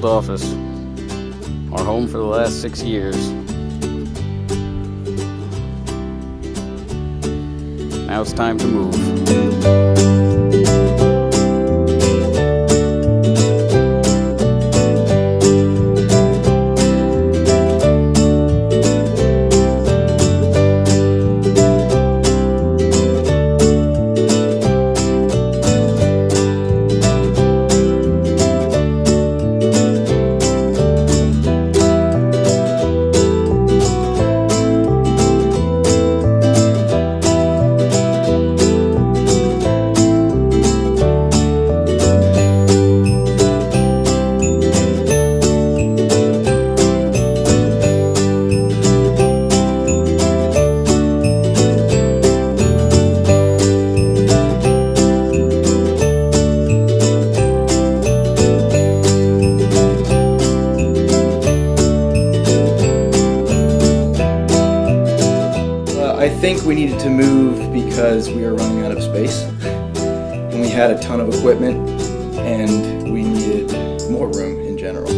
old office, our home for the last 6 years. Now it's time to move. I think we needed to move because we were running out of space, and we had a ton of equipment, and we needed more room in general.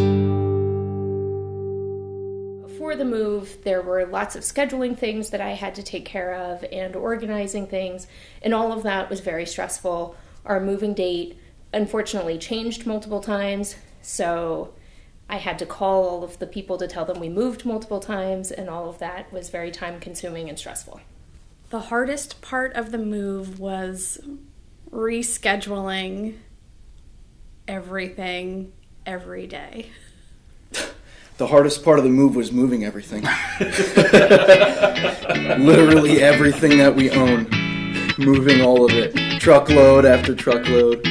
For the move, there were lots of scheduling things that I had to take care of and organizing things, and all of that was very stressful. Our moving date unfortunately changed multiple times, so I had to call all of the people to tell them we moved multiple times, and all of that was very time-consuming and stressful. The hardest part of the move was rescheduling everything every day. The hardest part of the move was moving everything. Literally everything that we own. Moving all of it. Truckload after truckload.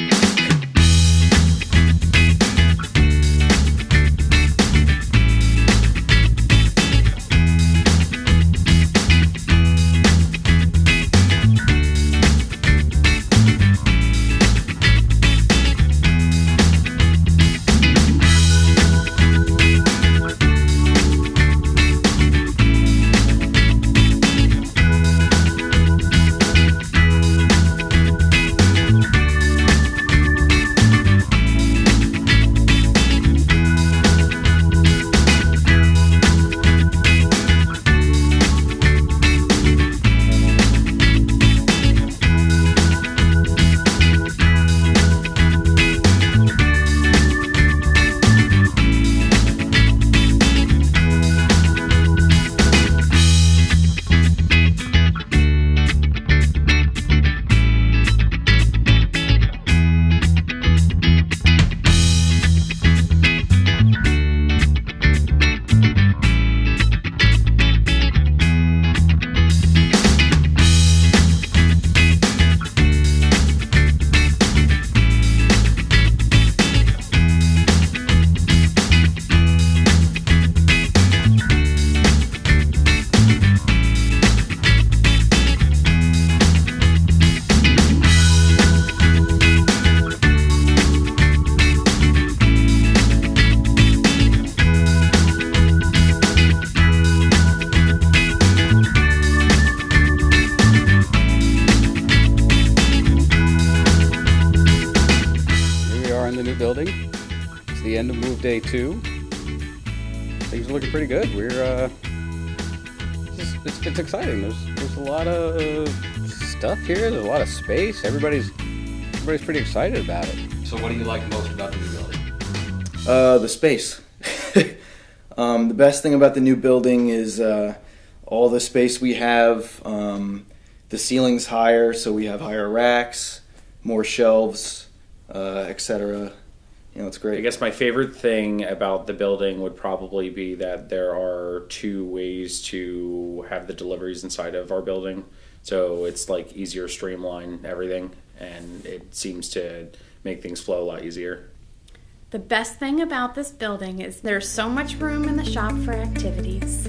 Building. It's the end of move day 2. Things are looking pretty good. It's exciting. There's a lot of stuff here. There's a lot of space. Everybody's pretty excited about it. So what do you like most about the new building? The space. The best thing about the new building is all the space we have. The ceiling's higher, so we have higher racks, more shelves, etc. You know, it's great. I guess my favorite thing about the building would probably be that there are 2 ways to have the deliveries inside of our building. So it's like easier to streamline everything, and it seems to make things flow a lot easier. The best thing about this building is there's so much room in the shop for activities.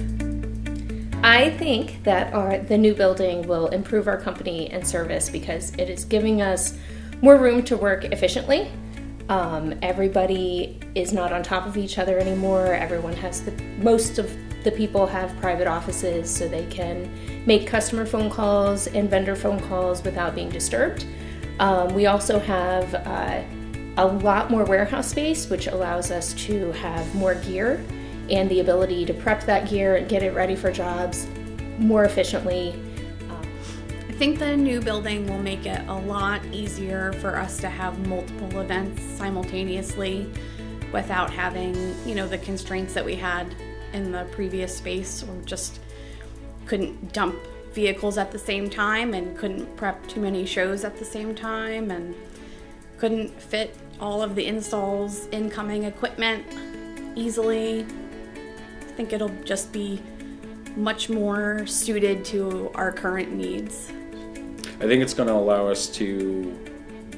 I think that the new building will improve our company and service because it is giving us more room to work efficiently. Everybody is not on top of each other anymore. Everyone has most of the people have private offices, so they can make customer phone calls and vendor phone calls without being disturbed. We also have a lot more warehouse space, which allows us to have more gear and the ability to prep that gear and get it ready for jobs more efficiently. I think the new building will make it a lot easier for us to have multiple events simultaneously without having, the constraints that we had in the previous space, or just couldn't dump vehicles at the same time and couldn't prep too many shows at the same time and couldn't fit all of the installs, incoming equipment easily. I think it'll just be much more suited to our current needs. I think it's going to allow us to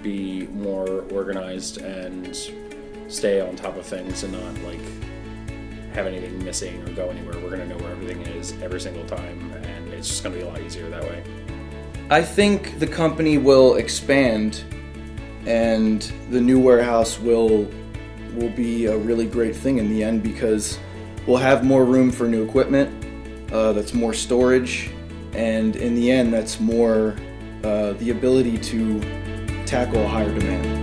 be more organized and stay on top of things and not have anything missing or go anywhere. We're going to know where everything is every single time, and it's just going to be a lot easier that way. I think the company will expand, and the new warehouse will be a really great thing in the end, because we'll have more room for new equipment, that's more storage, and in the end that's more the ability to tackle higher demand.